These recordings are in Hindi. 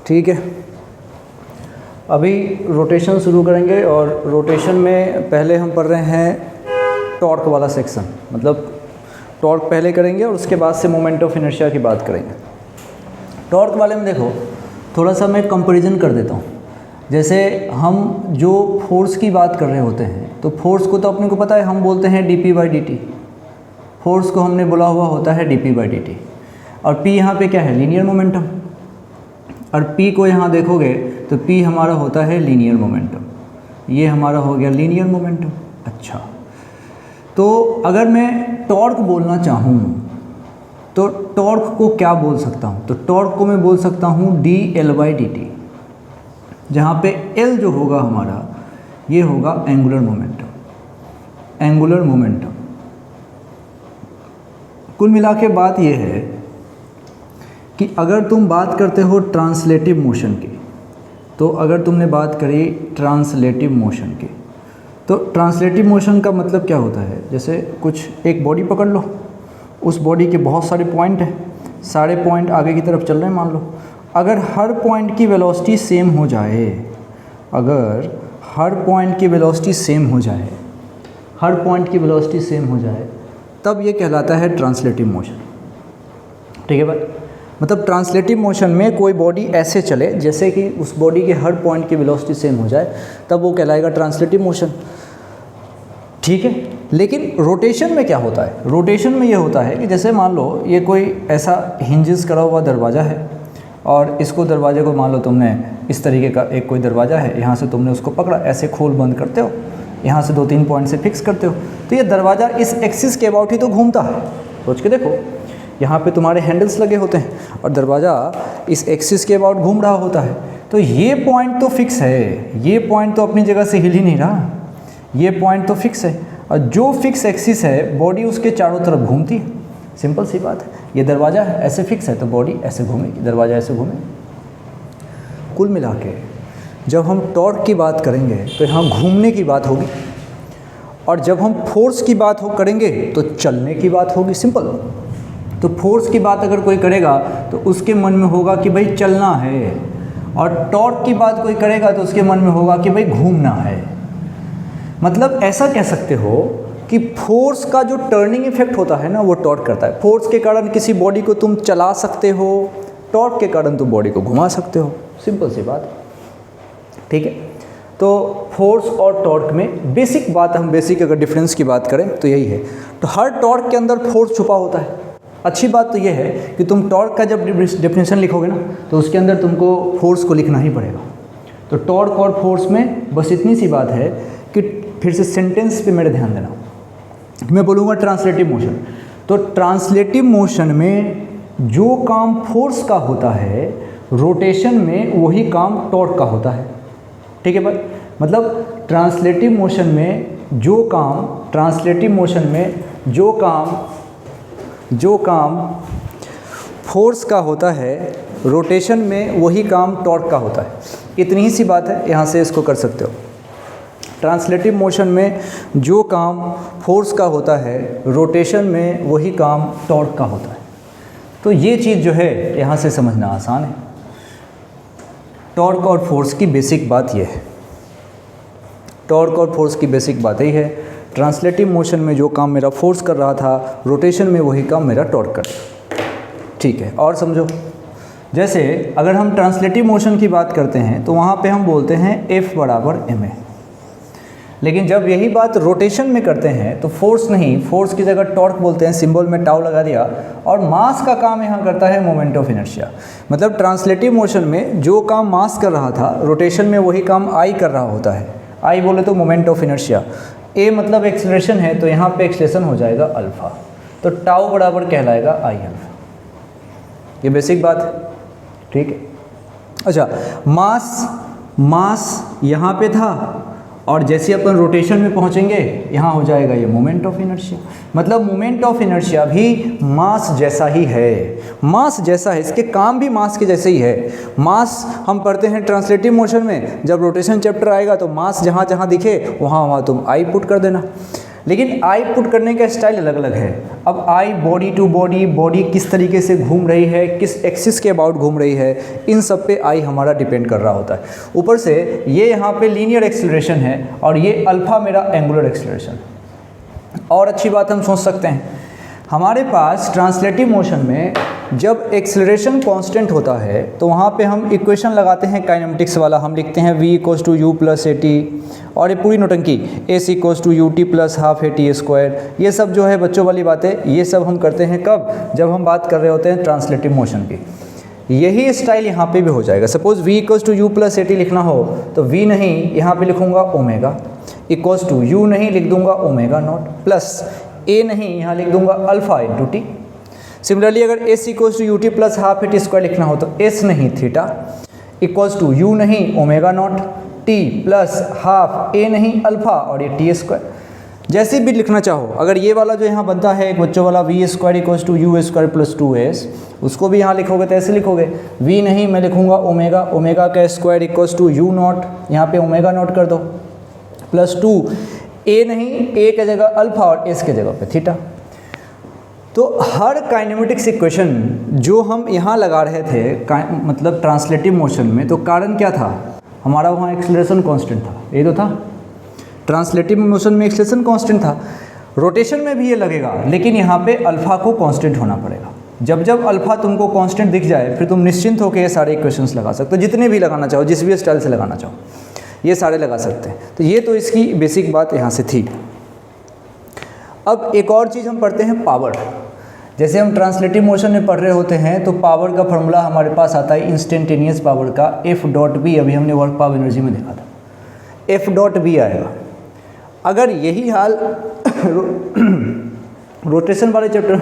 ठीक है, अभी रोटेशन शुरू करेंगे और रोटेशन में पहले हम पढ़ रहे हैं टॉर्क वाला सेक्शन, मतलब टॉर्क पहले करेंगे और उसके बाद से मोमेंट ऑफ इनर्शिया की बात करेंगे। टॉर्क वाले में देखो थोड़ा सा मैं कंपैरिजन कर देता हूँ। जैसे हम जो फोर्स की बात कर रहे होते हैं तो फोर्स को तो अपने को पता है, हम बोलते हैं dp/dt। फोर्स को हमने बोला हुआ होता है dp/dt और p यहाँ पे क्या है, लीनियर मोमेंटम। और p को यहाँ देखोगे तो p हमारा होता है लीनियर मोमेंटम, ये हमारा हो गया लीनियर मोमेंटम। अच्छा, तो अगर मैं टॉर्क बोलना चाहूँ तो टॉर्क को क्या बोल सकता हूँ, तो टॉर्क को मैं बोल सकता हूँ dL/dt, जहाँ पे L जो होगा हमारा ये होगा एंगुलर मोमेंटम। एंगुलर मोमेंटम कुल मिला के बात ये है कि अगर तुम बात करते हो ट्रांसलेटिव मोशन की, तो अगर तुमने बात करी ट्रांसलेटिव मोशन की, तो ट्रांसलेटिव मोशन का मतलब क्या होता है, जैसे कुछ एक बॉडी पकड़ लो, उस बॉडी के बहुत सारे पॉइंट हैं, सारे पॉइंट आगे की तरफ चल रहे हैं मान लो। अगर हर पॉइंट की वेलोसिटी सेम हो जाए, अगर हर पॉइंट की वेलोसिटी सेम हो जाए, हर पॉइंट की वेलोसिटी सेम हो जाए, तब ये कहलाता है ट्रांसलेटिव मोशन। ठीक है भाई, मतलब ट्रांसलेटिव मोशन में कोई बॉडी ऐसे चले जैसे कि उस बॉडी के हर पॉइंट की वेलोसिटी सेम हो जाए, तब वो कहलाएगा ट्रांसलेटिव मोशन। ठीक है, लेकिन रोटेशन में क्या होता है, रोटेशन में ये होता है कि जैसे मान लो ये कोई ऐसा हिंजेस करा हुआ दरवाज़ा है और इसको दरवाजे को मान लो तुमने इस तरीके का एक कोई दरवाज़ा है, यहाँ से तुमने उसको पकड़ा, ऐसे खोल बंद करते हो, यहाँ से 2-3 पॉइंट से फिक्स करते हो, तो ये दरवाज़ा इस एक्सिस के अबाउट ही तो घूमता है। सोच के देखो, यहाँ पे तुम्हारे हैंडल्स लगे होते हैं और दरवाज़ा इस एक्सिस के अबाउट घूम रहा होता है, तो ये पॉइंट तो फिक्स है, ये पॉइंट तो अपनी जगह से हिल ही नहीं रहा, ये पॉइंट तो फिक्स है। और जो फिक्स एक्सिस है बॉडी उसके चारों तरफ घूमती है, सिंपल सी बात है। ये दरवाज़ा ऐसे फिक्स है तो बॉडी ऐसे घूमेगी, दरवाज़ा ऐसे घूमेगी। कुल मिला के जब हम टॉर्क की बात करेंगे तो यहाँ घूमने की बात होगी, और जब हम फोर्स की बात करेंगे तो चलने की बात होगी, सिंपल। तो फोर्स की बात अगर कोई करेगा तो उसके मन में होगा कि भाई चलना है, और टॉर्क की बात कोई करेगा तो उसके मन में होगा कि भाई घूमना है। मतलब ऐसा कह सकते हो कि फोर्स का जो टर्निंग इफेक्ट होता है ना, वो टॉर्क करता है। फोर्स के कारण किसी बॉडी को तुम चला सकते हो, टॉर्क के कारण तुम बॉडी को घुमा सकते हो, सिंपल सी बात। ठीक है, तो फोर्स और टॉर्क में बेसिक बात, हम बेसिक अगर डिफरेंस की बात करें तो यही है। तो हर टॉर्क के अंदर फोर्स छुपा होता है। अच्छी बात तो ये है कि तुम टॉर्क का जब डेफिनेशन लिखोगे ना, तो उसके अंदर तुमको फोर्स को लिखना ही पड़ेगा। तो टॉर्क और फोर्स में बस इतनी सी बात है कि फिर से सेंटेंस पे मेरे ध्यान देना। मैं बोलूँगा ट्रांसलेटिव मोशन, तो ट्रांसलेटिव मोशन में जो काम फोर्स का होता है, रोटेशन में वही काम टॉर्क का होता है। ठीक है भाई, मतलब ट्रांसलेटिव मोशन में जो काम, ट्रांसलेटिव मोशन में जो काम फोर्स का होता है, रोटेशन में वही काम टॉर्क का होता है। इतनी ही सी बात है, यहाँ से इसको कर सकते हो। ट्रांसलेटिव मोशन में जो काम फोर्स का होता है, रोटेशन में वही काम टॉर्क का होता है। तो ये चीज़ जो है यहाँ से समझना आसान है। टॉर्क और फोर्स की बेसिक बात ये है, टॉर्क और फोर्स की बेसिक बात यही है। ट्रांसलेटिव मोशन में जो काम मेरा फोर्स कर रहा था, रोटेशन में वही काम मेरा टॉर्क कर रहा था। ठीक है, और समझो, जैसे अगर हम ट्रांसलेटिव मोशन की बात करते हैं तो वहाँ पे हम बोलते हैं F = ma, लेकिन जब यही बात रोटेशन में करते हैं तो फोर्स नहीं, फोर्स की जगह टॉर्क बोलते हैं, सिंबल में टाउ लगा दिया, और मास का काम यहाँ करता है मोमेंट ऑफ इनर्शिया। मतलब ट्रांसलेटिव मोशन में जो काम मास कर रहा था, रोटेशन में वही काम आई कर रहा होता है। आई बोले तो मोमेंट ऑफ इनर्शिया, ए मतलब एक्सेलरेशन है, तो यहाँ पे एक्सेलरेशन हो जाएगा अल्फा, तो टाउ बराबर कहलाएगा आई अल्फा। ये बेसिक बात है। ठीक है, अच्छा, मास यहाँ पे था, और जैसे अपन रोटेशन में पहुँचेंगे यहाँ हो जाएगा ये मोमेंट ऑफ इनर्शिया। मतलब मोमेंट ऑफ इनर्शिया भी मास जैसा ही है, मास जैसा है, इसके काम भी मास के जैसे ही है। मास हम पढ़ते हैं ट्रांसलेटिव मोशन में, जब रोटेशन चैप्टर आएगा तो मास जहाँ जहाँ दिखे वहाँ तुम आई पुट कर देना। लेकिन आई पुट करने का स्टाइल अलग अलग है। अब आई बॉडी टू बॉडी, बॉडी किस तरीके से घूम रही है, किस एक्सिस के अबाउट घूम रही है, इन सब पे आई हमारा डिपेंड कर रहा होता है। ऊपर से ये यहाँ पे लीनियर एक्सीलरेशन है और ये अल्फ़ा मेरा एंगुलर एक्सीलरेशन। और अच्छी बात हम सोच सकते हैं, हमारे पास ट्रांसलेटिव मोशन में जब एक्सीलरेशन कांस्टेंट होता है तो वहाँ पे हम इक्वेशन लगाते हैं काइनेमेटिक्स वाला, हम लिखते हैं v = u + at, और ये पूरी नोटंकी s = ut + ½ at²। ये सब जो है बच्चों वाली बातें, ये सब हम करते हैं कब, जब हम बात कर रहे होते हैं ट्रांसलेटिव मोशन की। यही स्टाइल यहाँ पे भी हो जाएगा। सपोज़ v = u + at लिखना हो तो v नहीं, यहाँ पे लिखूँगा ओमेगा, = u नहीं, लिख दूँगा ω0, प्लस a नहीं, यहाँ लिख दूँगा अल्फ़ा × t। सिमिलरली अगर s = ut + ½ at² लिखना हो तो s नहीं थीटा, = u नहीं ω0, t प्लस हाफ a नहीं अल्फ़ा और ये t²। जैसे भी लिखना चाहो, अगर ये वाला जो यहाँ बनता है एक बच्चों वाला v² = u² + 2s, उसको भी यहाँ लिखोगे तो ऐसे लिखोगे, v नहीं मैं लिखूँगा ओमेगा, ओमेगा का स्क्वायर = u0, यहाँ पे ω0 कर दो, प्लस 2, a नहीं, a के जगह अल्फ़ा और s के जगह पे थीटा। तो हर काइनेमेटिक्स इक्वेशन जो हम यहाँ लगा रहे थे मतलब ट्रांसलेटिव मोशन में, तो कारण क्या था, हमारा वहाँ एक्सीलरेशन कांस्टेंट था, ये तो था। ट्रांसलेटिव मोशन में एक्सीलरेशन कांस्टेंट था, रोटेशन में भी ये लगेगा, लेकिन यहाँ पे अल्फ़ा को कांस्टेंट होना पड़ेगा। जब जब अल्फ़ा तुमको कांस्टेंट दिख जाए फिर तुम निश्चिंत होकर ये सारे इक्वेशंस लगा सकते हो, जितने भी लगाना चाहो, जिस भी स्टाइल से लगाना चाहो, ये सारे लगा सकते हैं। तो ये तो इसकी बेसिक बात यहाँ से थी। अब एक और चीज़ हम पढ़ते हैं, पावर। जैसे हम ट्रांसलेटिव मोशन में पढ़ रहे होते हैं तो पावर का फॉर्मूला हमारे पास आता है इंस्टेंटेनियस पावर का F.B, अभी हमने वर्क पावर एनर्जी में देखा था, F.B आएगा। अगर यही हाल रोटेशन वाले चैप्टर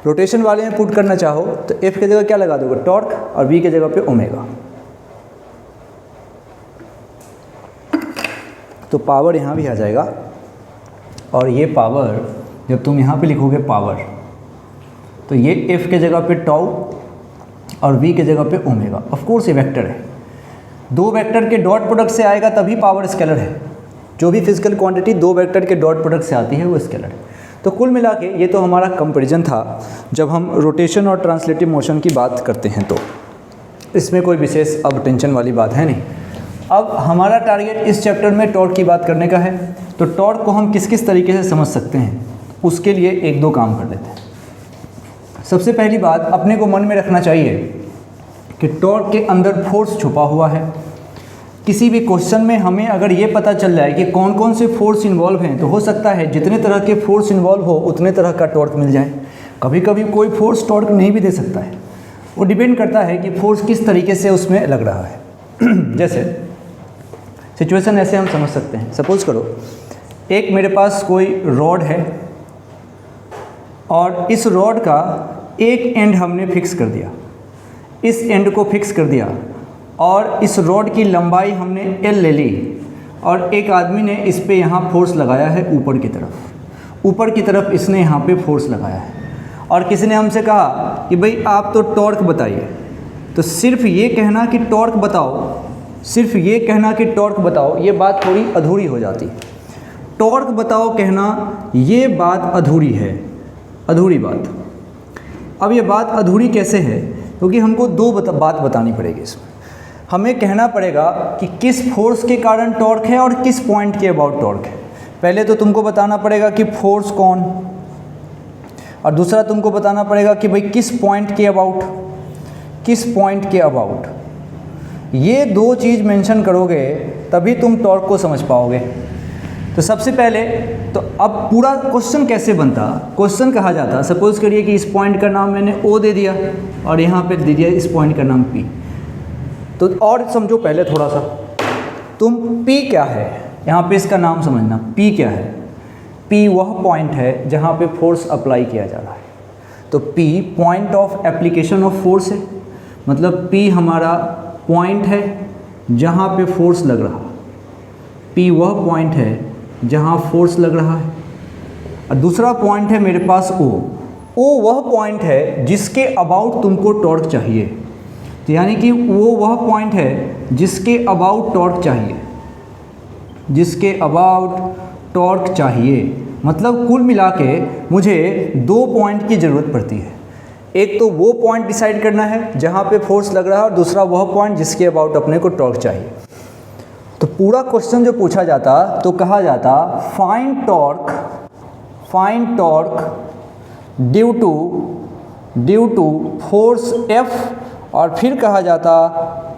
रोटेशन वाले में पुट करना चाहो तो F की जगह क्या लगा दोगे, टॉर्क, और V की जगह पे ओमेगा। तो पावर यहाँ भी आ जाएगा, और ये पावर जब तुम यहाँ पे लिखोगे पावर, तो ये F के जगह पे टाउ और V के जगह पे ओमेगा। ऑफ कोर्स ये वेक्टर है, दो वेक्टर के डॉट प्रोडक्ट से आएगा तभी पावर स्केलर है। जो भी फिजिकल क्वांटिटी दो वेक्टर के डॉट प्रोडक्ट से आती है वो स्केलर है। तो कुल मिला के ये तो हमारा कंपैरिजन था जब हम रोटेशन और ट्रांसलेटिव मोशन की बात करते हैं, तो इसमें कोई विशेष अब टेंशन वाली बात है नहीं। अब हमारा टारगेट इस चैप्टर में टॉर्क की बात करने का है। तो टॉर्क को हम किस किस तरीके से समझ सकते हैं, उसके लिए एक दो काम कर लेते हैं। सबसे पहली बात अपने को मन में रखना चाहिए कि टॉर्क के अंदर फोर्स छुपा हुआ है। किसी भी क्वेश्चन में हमें अगर ये पता चल जाए कि कौन कौन से फोर्स इन्वॉल्व हैं, तो हो सकता है जितने तरह के फोर्स इन्वॉल्व हो उतने तरह का टॉर्क मिल जाए। कभी कभी कोई फोर्स टॉर्क नहीं भी दे सकता है, वो डिपेंड करता है कि फोर्स किस तरीके से उसमें लग रहा है। जैसे सिचुएशन ऐसे हम समझ सकते हैं, सपोज़ करो एक मेरे पास कोई रॉड है और इस रॉड का एक एंड हमने फिक्स कर दिया, इस एंड को फिक्स कर दिया, और इस रॉड की लंबाई हमने L ले ली, और एक आदमी ने इस पे यहाँ फोर्स लगाया है ऊपर की तरफ इसने यहाँ पे फोर्स लगाया है, और किसी ने हमसे कहा कि भाई आप तो टॉर्क बताइए। तो सिर्फ ये कहना कि टॉर्क बताओ, ये बात थोड़ी अधूरी हो जाती। टॉर्क बताओ कहना ये बात अधूरी है, अधूरी बात। अब ये बात अधूरी कैसे है, क्योंकि हमको दो बात बतानी पड़ेगी इसमें। हमें कहना पड़ेगा कि किस फोर्स के कारण टॉर्क है और किस पॉइंट के अबाउट टॉर्क है। पहले तो तुमको बताना पड़ेगा कि फोर्स कौन, और दूसरा तुमको बताना पड़ेगा कि भाई किस पॉइंट के अबाउट। ये दो चीज़ मेंशन करोगे तभी तुम टॉर्क को समझ पाओगे। तो सबसे पहले तो अब पूरा क्वेश्चन कैसे बनता, क्वेश्चन कहा जाता, सपोज़ करिए कि इस पॉइंट का नाम मैंने O दे दिया और यहाँ पे दे दिया इस पॉइंट का नाम P। तो और समझो पहले थोड़ा सा, तुम P क्या है यहाँ पे इसका नाम समझना। P क्या है, P वह पॉइंट है जहाँ पे फोर्स अप्लाई किया जा रहा है। तो P point of application of force है, मतलब P हमारा पॉइंट है जहाँ पे फोर्स लग रहा। P वह पॉइंट है जहाँ फोर्स लग रहा है। और दूसरा पॉइंट है मेरे पास O वह पॉइंट है जिसके अबाउट तुमको टॉर्क चाहिए। तो यानी कि वो वह पॉइंट है जिसके अबाउट टॉर्क चाहिए। जिसके अबाउट टॉर्क चाहिए। मतलब कुल मिला के मुझे 2 पॉइंट की ज़रूरत पड़ती है। एक तो वो पॉइंट डिसाइड करना है जहाँ पे फोर्स लग रहा है, और दूसरा वह पॉइंट जिसके अबाउट अपने को टॉर्क चाहिए। तो पूरा क्वेश्चन जो पूछा जाता तो कहा जाता find torque due to force F, और फिर कहा जाता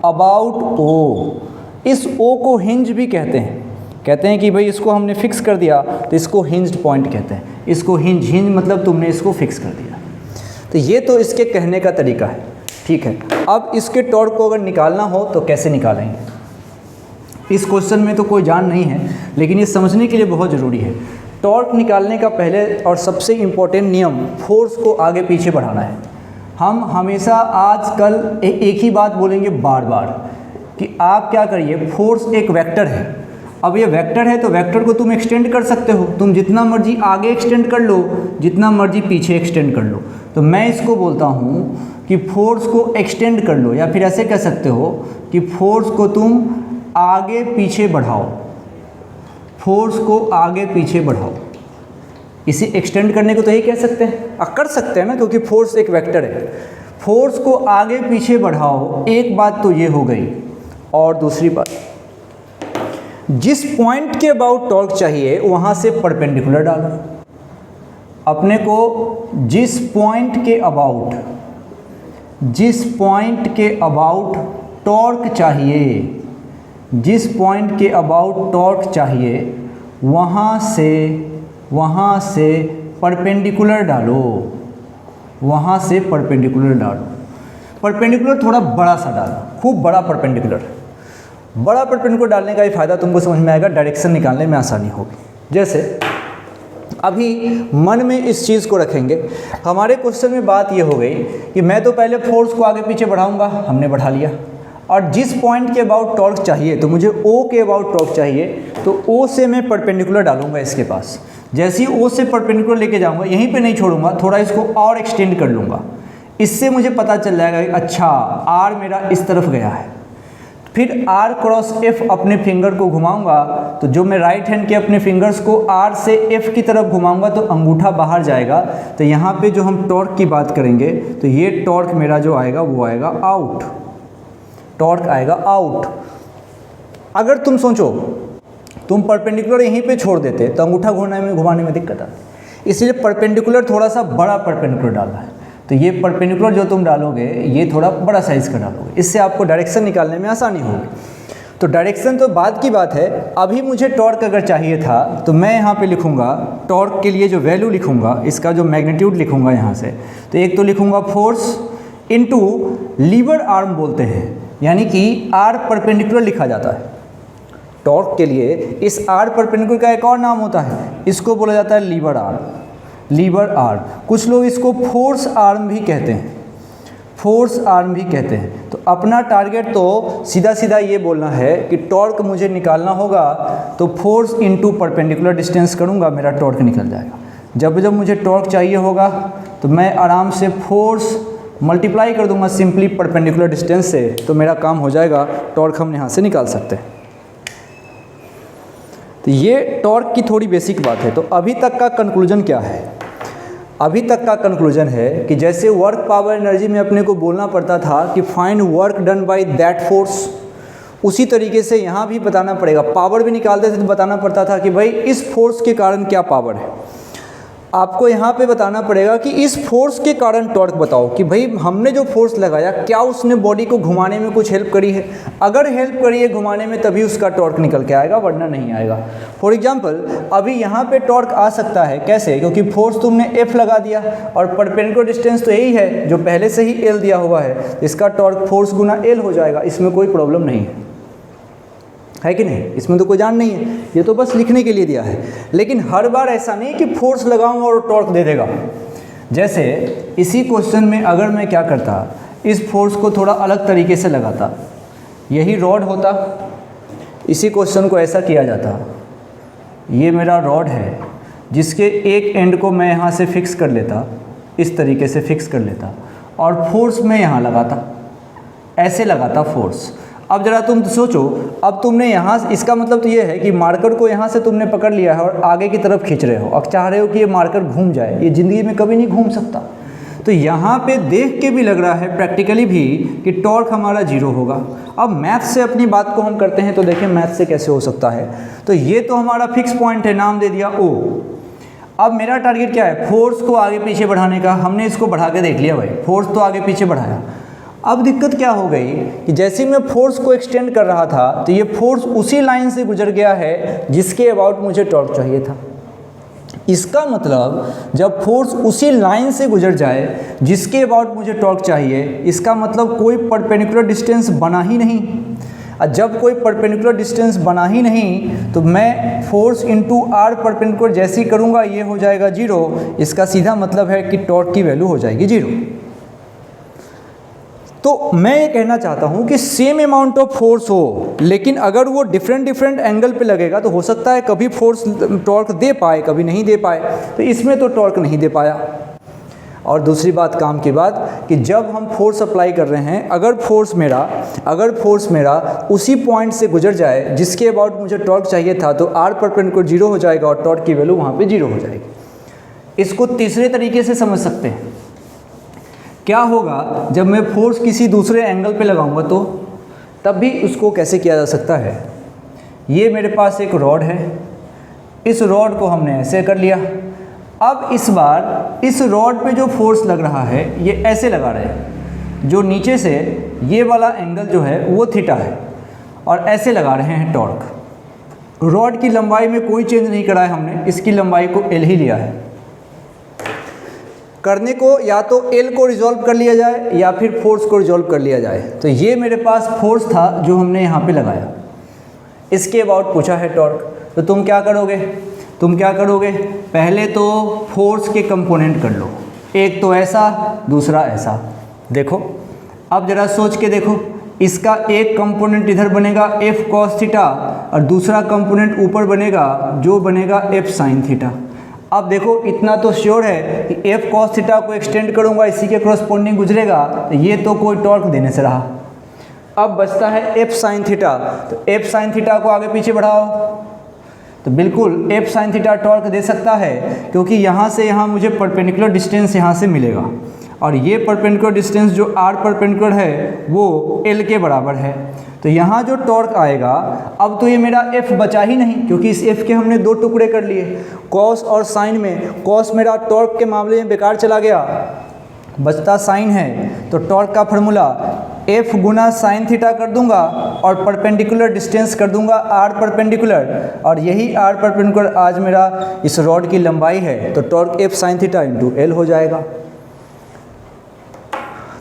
अबाउट O। इस O को हिंज भी कहते हैं कि भाई इसको हमने फिक्स कर दिया तो इसको हिंज्ड पॉइंट कहते हैं। इसको हिंज मतलब तुमने इसको फिक्स कर दिया। तो ये तो इसके कहने का तरीका है, ठीक है। अब इसके टॉर्क को अगर निकालना हो तो कैसे निकालेंगे? इस क्वेश्चन में तो कोई जान नहीं है, लेकिन ये समझने के लिए बहुत ज़रूरी है। टॉर्क निकालने का पहले और सबसे इम्पोर्टेंट नियम फोर्स को आगे पीछे बढ़ाना है। हम हमेशा आजकल एक ही बात बोलेंगे बार बार कि आप क्या करिए, फोर्स एक वेक्टर है। अब ये वेक्टर है तो वेक्टर को तुम एक्सटेंड कर सकते हो, तुम जितना मर्जी आगे एक्सटेंड कर लो, जितना मर्जी पीछे एक्सटेंड कर लो। तो मैं इसको बोलता हूँ कि फोर्स को एक्सटेंड कर लो, या फिर ऐसे कह सकते हो कि फोर्स को तुम आगे पीछे बढ़ाओ, फोर्स को आगे पीछे बढ़ाओ। इसे एक्सटेंड करने को तो यही कह सकते हैं, कर सकते हैं ना, क्योंकि फोर्स एक वेक्टर है। फोर्स को आगे पीछे बढ़ाओ, एक बात तो ये हो गई। और दूसरी बात, जिस पॉइंट के अबाउट टॉर्क चाहिए वहाँ से परपेंडिकुलर डालो। अपने को जिस पॉइंट के अबाउट टॉर्क चाहिए, जिस पॉइंट के अबाउट टॉर्क चाहिए वहाँ से परपेंडिकुलर डालो, वहाँ से परपेंडिकुलर डालो। परपेंडिकुलर थोड़ा बड़ा सा डालो, खूब बड़ा परपेंडिकुलर। बड़ा परपेंडिकुलर डालने का ही फ़ायदा तुमको समझ में आएगा, डायरेक्शन निकालने में आसानी होगी। जैसे अभी मन में इस चीज़ को रखेंगे, हमारे क्वेश्चन में बात ये हो गई कि मैं तो पहले फोर्स को आगे पीछे बढ़ाऊंगा, हमने बढ़ा लिया। और जिस पॉइंट के अबाउट टॉर्क चाहिए, तो मुझे O के अबाउट टॉर्क चाहिए, तो O से मैं परपेंडिकुलर डालूंगा इसके पास। जैसे ही O से परपेंडिकुलर लेके जाऊंगा, यहीं पे नहीं छोड़ूंगा, थोड़ा इसको और एक्सटेंड कर लूँगा। इससे मुझे पता चल जाएगा कि अच्छा R मेरा इस तरफ गया है। फिर R क्रॉस F अपने फिंगर को घुमाऊंगा, तो जो मैं राइट हैंड के अपने फिंगर्स को R से F की तरफ घुमाऊंगा तो अंगूठा बाहर जाएगा। तो यहाँ पे जो हम टॉर्क की बात करेंगे तो ये टॉर्क मेरा जो आएगा वो आएगा आउट, टॉर्क आएगा आउट। अगर तुम सोचो तुम परपेंडिकुलर यहीं पे छोड़ देते तो अंगूठा घुमाने में दिक्कत आती। इसलिए परपेंडिकुलर थोड़ा सा बड़ा परपेंडिकुलर डालना है। तो ये परपेंडिकुलर जो तुम डालोगे ये थोड़ा बड़ा साइज़ का डालोगे, इससे आपको डायरेक्शन निकालने में आसानी होगी। तो डायरेक्शन तो बाद की बात है। अभी मुझे टॉर्क अगर चाहिए था तो मैं यहाँ पे लिखूँगा टॉर्क के लिए जो वैल्यू लिखूँगा, इसका जो मैग्नीट्यूड लिखूँगा यहाँ से, तो एक तो लिखूँगा फोर्स इनटू लीवर आर्म बोलते हैं, यानी कि R परपेंडिकुलर लिखा जाता है टॉर्क के लिए। इस R परपेंडिकुलर का एक और नाम होता है, इसको बोला जाता है लीवर आर्म, लीवर आर्म। कुछ लोग इसको फोर्स आर्म भी कहते हैं, फोर्स आर्म भी कहते हैं। तो अपना टारगेट तो सीधा सीधा ये बोलना है कि टॉर्क मुझे निकालना होगा तो फोर्स इनटू परपेंडिकुलर डिस्टेंस करूँगा, मेरा टॉर्क निकल जाएगा। जब मुझे टॉर्क चाहिए होगा तो मैं आराम से फोर्स मल्टीप्लाई कर दूंगा सिंपली परपेंडिकुलर डिस्टेंस से, तो मेरा काम हो जाएगा, टॉर्क हम यहाँ से निकाल सकते हैं। तो ये टॉर्क की थोड़ी बेसिक बात है। तो अभी तक का कंक्लूजन क्या है? अभी तक का कंक्लूजन है कि जैसे वर्क पावर एनर्जी में अपने को बोलना पड़ता था कि find work done by that force, उसी तरीके से यहाँ भी बताना पड़ेगा। पावर भी निकालते थे तो बताना पड़ता था कि भाई इस फोर्स के कारण क्या पावर है। आपको यहाँ पे बताना पड़ेगा कि इस फोर्स के कारण टॉर्क बताओ कि भाई हमने जो फोर्स लगाया क्या उसने बॉडी को घुमाने में कुछ हेल्प करी है। अगर हेल्प करी है घुमाने में तभी उसका टॉर्क निकल के आएगा, वरना नहीं आएगा। फॉर एग्जांपल अभी यहाँ पे टॉर्क आ सकता है कैसे, क्योंकि फोर्स तुमने F लगा दिया और परपेंडिकुलर डिस्टेंस तो यही है जो पहले से ही L दिया हुआ है, इसका टॉर्क फोर्स गुना L हो जाएगा। इसमें कोई प्रॉब्लम नहीं है कि नहीं? इसमें तो कोई जान नहीं है, ये तो बस लिखने के लिए दिया है। लेकिन हर बार ऐसा नहीं कि फोर्स लगाऊं और टॉर्क दे देगा। जैसे इसी क्वेश्चन में अगर मैं क्या करता, इस फोर्स को थोड़ा अलग तरीके से लगाता, यही रॉड होता, इसी क्वेश्चन को ऐसा किया जाता, ये मेरा रॉड है जिसके एक एंड को मैं यहाँ से फिक्स कर लेता, इस तरीके से फिक्स कर लेता और फोर्स मैं यहाँ लगाता, ऐसे लगाता फोर्स। अब ज़रा तुम सोचो, अब तुमने यहाँ, इसका मतलब तो ये है कि मार्कर को यहाँ से तुमने पकड़ लिया है और आगे की तरफ खींच रहे हो, अब चाह रहे हो कि ये मार्कर घूम जाए, ये ज़िंदगी में कभी नहीं घूम सकता। तो यहाँ पे देख के भी लग रहा है प्रैक्टिकली भी कि टॉर्क हमारा जीरो होगा। अब मैथ से अपनी बात को हम करते हैं, तो देखें मैथ से कैसे हो सकता है। तो ये तो हमारा फिक्स पॉइंट है, नाम दे दिया O। अब मेरा टारगेट क्या है, फोर्स को आगे पीछे बढ़ाने का। हमने इसको बढ़ा के देख लिया भाई, फोर्स तो आगे पीछे बढ़ाया। अब दिक्कत क्या हो गई कि जैसे मैं फोर्स को एक्सटेंड कर रहा था तो ये फोर्स उसी लाइन से गुजर गया है जिसके अबाउट मुझे टॉर्क चाहिए था। इसका मतलब जब फोर्स उसी लाइन से गुजर जाए जिसके अबाउट मुझे टॉर्क चाहिए, इसका मतलब कोई परपेंडिकुलर डिस्टेंस बना ही नहीं। और जब कोई परपेंडिकुलर डिस्टेंस बना ही नहीं तो मैं फोर्स इंटू आर परपेंडिकुलर जैसे ही करूँगा ये हो जाएगा जीरो। इसका सीधा मतलब है कि टॉर्क की वैल्यू हो जाएगी जीरो। तो मैं ये कहना चाहता हूँ कि सेम अमाउंट ऑफ फोर्स हो, लेकिन अगर वो डिफरेंट एंगल पे लगेगा तो हो सकता है कभी फोर्स टॉर्क दे पाए, कभी नहीं दे पाए। तो इसमें तो टॉर्क नहीं दे पाया। और दूसरी बात काम की बात कि जब हम फोर्स अप्लाई कर रहे हैं, अगर फोर्स मेरा उसी पॉइंट से गुजर जाए जिसके अबाउट मुझे टॉर्क चाहिए था, तो आर परपेंडिकुलर जीरो हो जाएगा और टॉर्क की वैल्यू वहाँ पे जीरो हो जाएगी। इसको तीसरे तरीके से समझ सकते हैं। क्या होगा जब मैं फोर्स किसी दूसरे एंगल पे लगाऊंगा, तो तब भी उसको कैसे किया जा सकता है। ये मेरे पास एक रॉड है, इस रॉड को हमने ऐसे कर लिया। अब इस बार इस रॉड पे जो फोर्स लग रहा है ये ऐसे लगा रहे हैं, जो नीचे से ये वाला एंगल जो है वो थीटा है, और ऐसे लगा रहे हैं टॉर्क। रॉड की लंबाई में कोई चेंज नहीं करा है हमने, इसकी लंबाई को एल ही लिया है। करने को या तो एल को रिजॉल्व कर लिया जाए या फिर फोर्स को रिजॉल्व कर लिया जाए। तो ये मेरे पास फोर्स था जो हमने यहाँ पे लगाया, इसके अबाउट पूछा है टॉर्क। तो तुम क्या करोगे, पहले तो फोर्स के कंपोनेंट कर लो, एक तो ऐसा दूसरा ऐसा। देखो अब ज़रा सोच के देखो, इसका एक कंपोनेंट इधर बनेगा एफ कॉस थीटा और दूसरा कंपोनेंट ऊपर बनेगा जो बनेगा एफ साइन थीटा। अब देखो इतना तो श्योर है कि एफ कॉस थीटा को एक्सटेंड करूंगा, इसी के कॉरस्पॉन्डिंग गुजरेगा, तो ये तो कोई टॉर्क देने से रहा। अब बचता है एफ साइन थीटा, तो एफ साइन थीटा को आगे पीछे बढ़ाओ, तो बिल्कुल एफ साइन थीटा टॉर्क दे सकता है, क्योंकि यहाँ से यहाँ मुझे परपेंडिकुलर डिस्टेंस यहाँ से मिलेगा, और ये परपेंडिकुलर डिस्टेंस जो आर परपेंडिकुलर है वो एल के बराबर है। तो यहाँ जो टॉर्क आएगा, अब तो ये मेरा एफ बचा ही नहीं, क्योंकि इस एफ के हमने दो टुकड़े कर लिए। कॉस और साइन में कॉस मेरा टॉर्क के मामले में बेकार चला गया, बचता साइन है। तो टॉर्क का फार्मूला एफ गुना साइन थीटा कर दूंगा और परपेंडिकुलर डिस्टेंस कर दूंगा आर परपेंडिकुलर, और यही आर परपेंडिकुलर आज मेरा इस रॉड की लंबाई है। तो torque F sine theta into L हो जाएगा।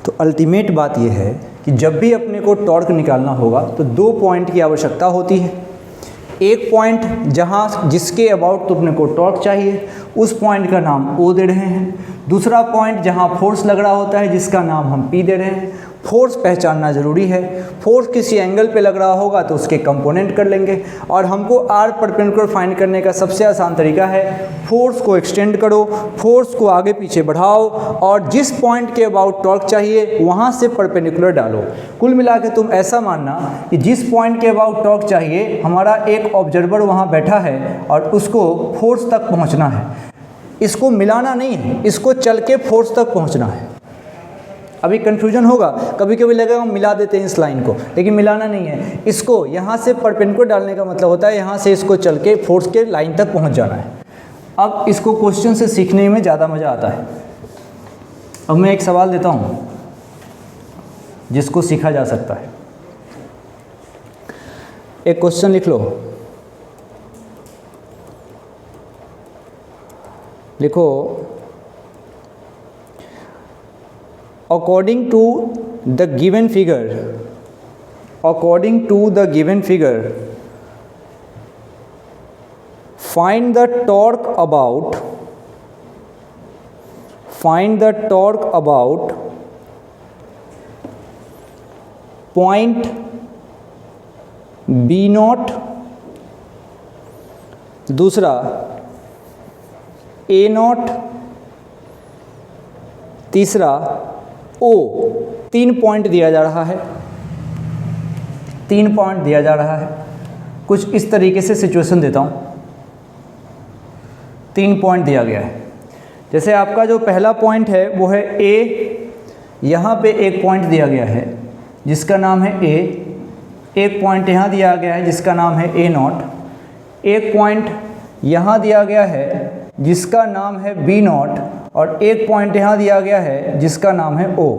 तो अल्टीमेट बात यह है कि जब भी अपने को टॉर्क निकालना होगा तो दो पॉइंट की आवश्यकता होती है। एक पॉइंट जहाँ जिसके अबाउट तो अपने को टॉर्क चाहिए, उस पॉइंट का नाम O दे रहे हैं। दूसरा पॉइंट जहाँ फोर्स लग रहा होता है जिसका नाम हम P दे रहे हैं। फोर्स पहचानना ज़रूरी है। फोर्स किसी एंगल पे लग रहा होगा तो उसके कंपोनेंट कर लेंगे, और हमको आर परपेंडिकुलर फाइंड करने का सबसे आसान तरीका है फोर्स को एक्सटेंड करो, फोर्स को आगे पीछे बढ़ाओ, और जिस पॉइंट के अबाउट टॉर्क चाहिए वहाँ से परपेंडिकुलर डालो। कुल मिला के तुम ऐसा मानना कि जिस पॉइंट के अबाउट टॉर्क चाहिए हमारा एक ऑब्जर्वर वहाँ बैठा है और उसको फोर्स तक पहुँचना है। इसको मिलाना नहीं है, इसको चल के फोर्स तक पहुँचना है। अभी कन्फ्यूजन होगा, कभी कभी लगेगा हम मिला देते हैं इस लाइन को, लेकिन मिलाना नहीं है। इसको यहाँ से परपेंडिकुलर डालने का मतलब होता है यहाँ से इसको चल के फोर्स के लाइन तक पहुँच जाना है। अब इसको क्वेश्चन से सीखने में ज़्यादा मज़ा आता है। अब मैं एक सवाल देता हूँ जिसको सीखा जा सकता है। एक क्वेश्चन लिख लो, लिखो according to the given figure, find the torque about point B naught, दूसरा A naught, तीसरा O। 3 पॉइंट दिया जा रहा है, 3 पॉइंट दिया जा रहा है। कुछ इस तरीके से सिचुएशन देता हूँ, 3 पॉइंट दिया गया है। जैसे आपका जो पहला पॉइंट है वो है ए, यहाँ पे एक पॉइंट दिया गया है जिसका नाम है ए, एक पॉइंट यहाँ दिया गया है जिसका नाम है ए नॉट, एक पॉइंट यहाँ दिया गया है जिसका नाम है बी नॉट, और एक पॉइंट यहाँ दिया गया है जिसका नाम है ओ।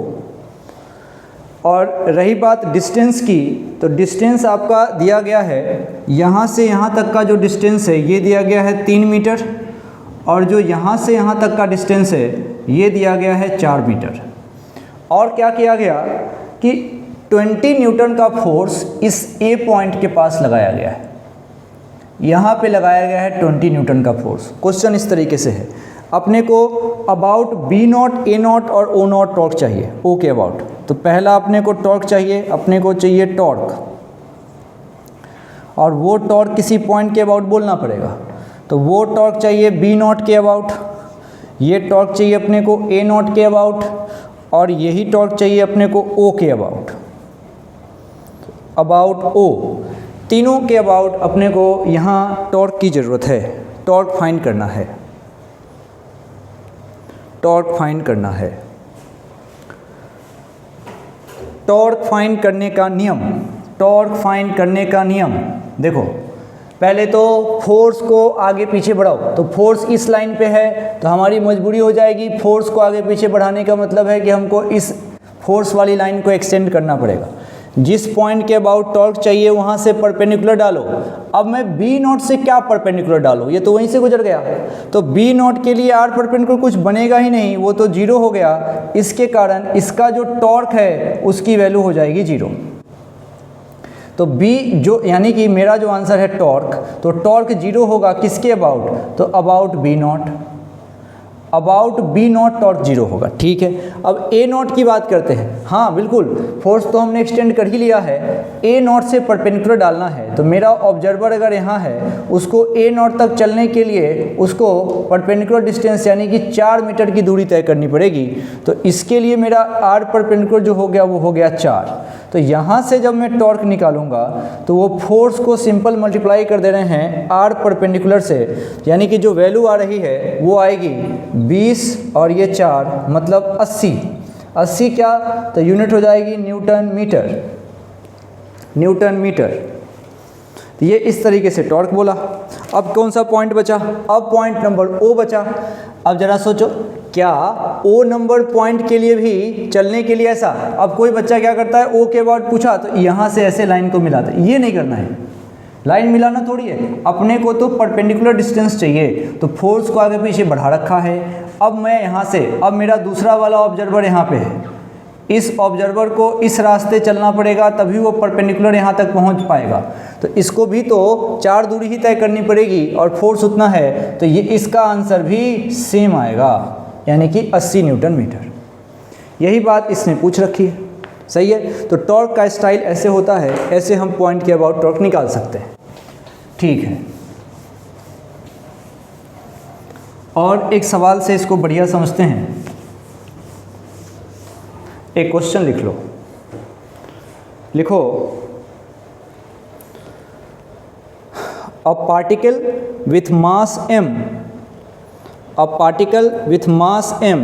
और रही बात डिस्टेंस की, तो डिस्टेंस आपका दिया गया है, यहाँ से यहाँ तक का जो डिस्टेंस है ये दिया गया है 3 मीटर, और जो यहाँ से यहाँ तक का डिस्टेंस है ये दिया गया है 4 मीटर। और क्या किया गया कि 20 न्यूटन का फोर्स इस ए पॉइंट के पास लगाया गया है, यहाँ पे लगाया गया है 20 न्यूटन का फोर्स। क्वेश्चन इस तरीके से है, अपने को about B naught, A naught और ओ नॉट टॉर्क चाहिए, ओ के अबाउट। तो पहला अपने को टॉर्क चाहिए, अपने को चाहिए टॉर्क, और वो टॉर्क किसी पॉइंट के अबाउट बोलना पड़ेगा। तो वो टॉर्क चाहिए बी नॉट के अबाउट, ये टॉर्क चाहिए अपने को ए नॉट के अबाउट, और यही टॉर्क चाहिए अपने को ओ के अबाउट, अबाउट ओ। तीनों के अबाउट अपने को यहाँ टॉर्क की ज़रूरत है, टॉर्क फाइंड करना है, टॉर्क फाइंड करना है। टॉर्क फाइंड करने का नियम, टॉर्क फाइंड करने का नियम देखो, पहले तो फोर्स को आगे पीछे बढ़ाओ। तो फोर्स इस लाइन पे है तो हमारी मजबूरी हो जाएगी, फोर्स को आगे पीछे बढ़ाने का मतलब है कि हमको इस फोर्स वाली लाइन को एक्सटेंड करना पड़ेगा। जिस पॉइंट के अबाउट टॉर्क चाहिए वहाँ से परपेंडिकुलर डालो। अब मैं बी नॉट से क्या परपेंडिकुलर डालूँ, ये तो वहीं से गुजर गया, तो बी नॉट के लिए आर परपेंडिकुलर कुछ बनेगा ही नहीं, वो तो 0 हो गया। इसके कारण इसका जो टॉर्क है उसकी वैल्यू हो जाएगी 0। तो बी जो, यानी कि मेरा जो आंसर है टॉर्क, तो टॉर्क 0 होगा किसके अबाउट, तो about B naught, about B naught torque 0 होगा। ठीक है, अब ए नॉट की बात करते हैं। हाँ बिल्कुल, फोर्स तो हमने एक्सटेंड कर ही लिया है, ए नॉट से परपेंडिकुलर डालना है। तो मेरा ऑब्जर्वर अगर यहाँ है, उसको ए नॉट तक चलने के लिए उसको परपेंडिकुलर डिस्टेंस यानी कि 4 मीटर की दूरी तय करनी पड़ेगी। तो इसके लिए मेरा आर परपेंडिकुलर जो हो गया वो हो गया 4। तो यहाँ से जब मैं टॉर्क निकालूंगा तो वो फोर्स को सिंपल मल्टीप्लाई कर दे रहे हैं आर परपेंडिकुलर से, यानी कि जो वैल्यू आ रही है वो आएगी 20 और ये 4 मतलब 80। 80 क्या, तो यूनिट हो जाएगी न्यूटन मीटर, न्यूटन मीटर। तो ये इस तरीके से टॉर्क बोला। अब कौन सा पॉइंट बचा, अब पॉइंट नंबर ओ बचा। अब जरा सोचो, क्या ओ नंबर पॉइंट के लिए भी चलने के लिए ऐसा, अब कोई बच्चा क्या करता है, ओ के अबाउट पूछा तो यहाँ से ऐसे लाइन को मिलाता है, ये नहीं करना है। लाइन मिलाना थोड़ी है, अपने को तो परपेंडिकुलर डिस्टेंस चाहिए। तो फोर्स को आगे पीछे बढ़ा रखा है। अब मैं यहाँ से, अब मेरा दूसरा वाला ऑब्जर्वर यहाँ पे है, इस ऑब्जर्वर को इस रास्ते चलना पड़ेगा तभी वो परपेंडिकुलर यहाँ तक पहुँच पाएगा। तो इसको भी तो 4 दूरी ही तय करनी पड़ेगी और फोर्स उतना है, तो ये इसका आंसर भी सेम आएगा, यानी कि 80 न्यूटन मीटर। यही बात इसने पूछ रखी है, सही है। तो टॉर्क का स्टाइल ऐसे होता है, ऐसे हम पॉइंट के अबाउट टॉर्क निकाल सकते हैं। ठीक है, और एक सवाल से इसको बढ़िया समझते हैं। एक क्वेश्चन लिख लो, लिखो a particle with mass m, a particle with mass m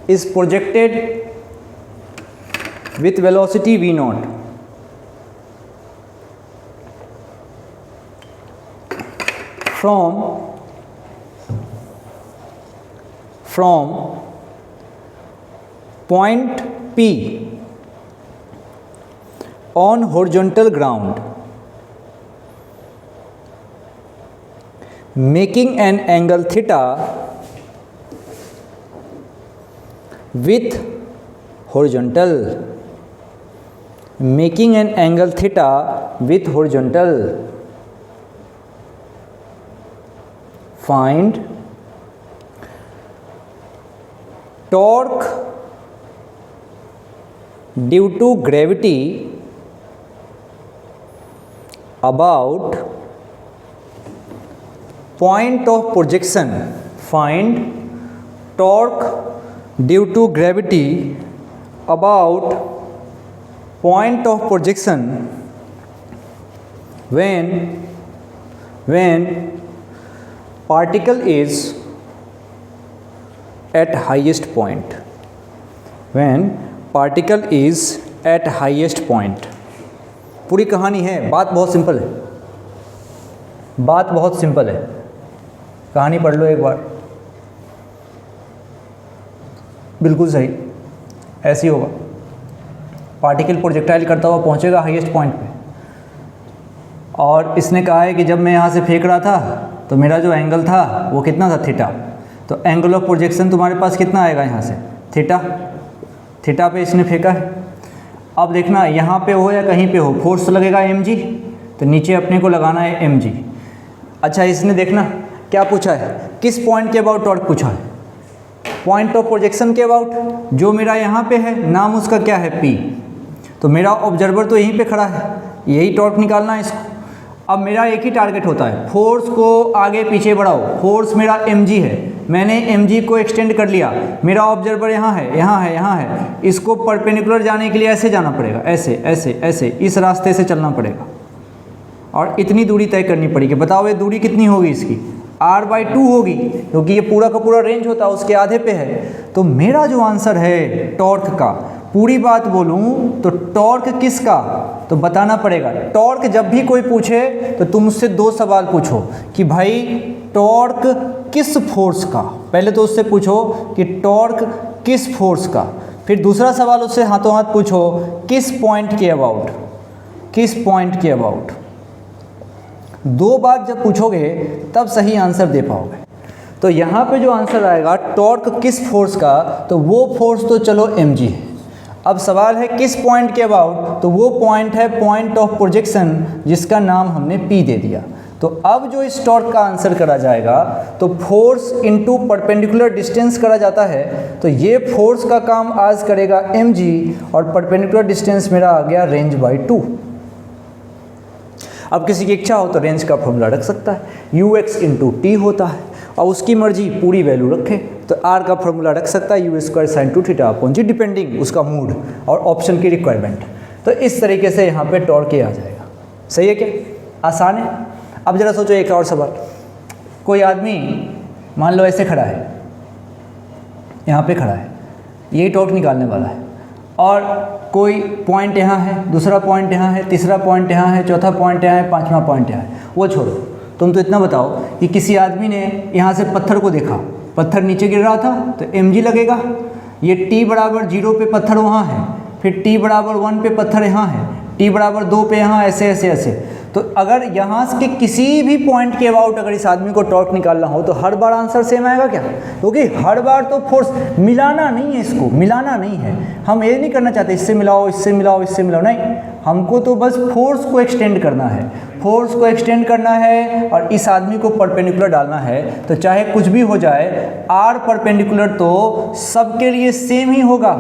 is projected with velocity v naught from point P on horizontal ground, making an angle theta with horizontal, making an angle theta with horizontal. Find torque due to gravity about point of projection. Find torque due to gravity about point of projection when particle is at highest point, when particle is at highest point। पूरी कहानी है, बात बहुत सिंपल है, बात बहुत सिंपल है। कहानी पढ़ लो एक बार, बिल्कुल सही ऐसे ही होगा। पार्टिकल प्रोजेक्टाइल करता हुआ पहुंचेगा हाईएस्ट पॉइंट पे, और इसने कहा है कि जब मैं यहाँ से फेंक रहा था तो मेरा जो एंगल था वो कितना था, थीटा। तो एंगल ऑफ प्रोजेक्शन तुम्हारे पास कितना आएगा यहाँ से, थीटा। थीटा पे इसने फेंका है। अब देखना यहाँ पे हो या कहीं पे हो, फोर्स लगेगा mg, तो नीचे अपने को लगाना है mg। अच्छा, इसने देखना क्या पूछा है, किस पॉइंट के अबाउट टॉर्क पूछा है, पॉइंट ऑफ प्रोजेक्शन के अबाउट। जो मेरा यहाँ पे है, नाम उसका क्या है, p। तो मेरा ऑब्जर्वर तो यहीं पे खड़ा है, यही टॉर्क निकालना है इसको। अब मेरा एक ही टारगेट होता है, फोर्स को आगे पीछे बढ़ाओ। फोर्स मेरा mg है, मैंने mg को एक्सटेंड कर लिया, मेरा ऑब्जर्वर यहाँ है, यहाँ है, यहाँ है। इसको परपेंडिकुलर जाने के लिए ऐसे जाना पड़ेगा, ऐसे ऐसे ऐसे, इस रास्ते से चलना पड़ेगा और इतनी दूरी तय करनी पड़ेगी। बताओ ये दूरी कितनी होगी इसकी, r/2 होगी, क्योंकि ये पूरा का पूरा रेंज होता है उसके आधे पे है। तो मेरा जो आंसर है टॉर्क का, पूरी बात बोलूं तो टॉर्क किसका, तो बताना पड़ेगा। टॉर्क जब भी कोई पूछे तो तुम उससे दो सवाल पूछो कि भाई टॉर्क किस फोर्स का, पहले तो उससे पूछो कि टॉर्क किस फोर्स का, फिर दूसरा सवाल उससे हाथों हाथ पूछो किस पॉइंट के अबाउट, किस पॉइंट के अबाउट। दो बात जब पूछोगे तब सही आंसर दे पाओगे। तो यहाँ पे जो आंसर आएगा टॉर्क किस फोर्स का, तो वो फोर्स तो चलो mg है। अब सवाल है किस पॉइंट के अबाउट, तो वो पॉइंट है पॉइंट ऑफ प्रोजेक्शन, जिसका नाम हमने p दे दिया। तो अब जो इस टॉर्क का आंसर करा जाएगा तो फोर्स इनटू परपेंडिकुलर डिस्टेंस करा जाता है। तो ये फोर्स का काम आज करेगा mg, और परपेंडिकुलर डिस्टेंस मेरा आ गया रेंज/2। अब किसी की इच्छा हो तो रेंज का फॉर्मूला रख सकता है, ux इंटू टी होता है, और उसकी मर्जी पूरी वैल्यू रखे तो r का फॉर्मूला रख सकता है u² sin 2θ upon g, depending उसका मूड और ऑप्शन की रिक्वायरमेंट। तो इस तरीके से यहाँ पे टॉर्क आ जाएगा। सही है क्या, आसान है। अब ज़रा सोचो एक और सवाल, कोई आदमी मान लो ऐसे खड़ा है, यहाँ पे खड़ा है, यही टॉर्क निकालने वाला है, और कोई पॉइंट यहाँ है, दूसरा पॉइंट यहाँ है, तीसरा पॉइंट यहाँ है, चौथा पॉइंट यहाँ है, पांचवा पॉइंट यहाँ है। वो छोड़ो, तुम तो इतना बताओ कि किसी आदमी ने यहाँ से पत्थर को देखा, पत्थर नीचे गिर रहा था तो mg लगेगा। ये t=0 पे पत्थर वहाँ है, फिर t=1 पे पत्थर यहाँ है, t=2 पे यहाँ, ऐसे ऐसे ऐसे। तो अगर यहाँ के किसी भी पॉइंट के अबाउट अगर इस आदमी को टॉर्क निकालना हो तो हर बार आंसर सेम आएगा क्या, क्योंकि हर बार तो फोर्स मिलाना नहीं है, इसको मिलाना नहीं है। हम ये नहीं करना चाहते इससे मिलाओ, इससे मिलाओ, इससे मिलाओ, नहीं, हमको तो बस फोर्स को एक्सटेंड करना है, फोर्स को एक्सटेंड करना है और इस आदमी को परपेंडिकुलर डालना है। तो चाहे कुछ भी हो जाए, r परपेंडिकुलर तो सबके लिए सेम ही होगा।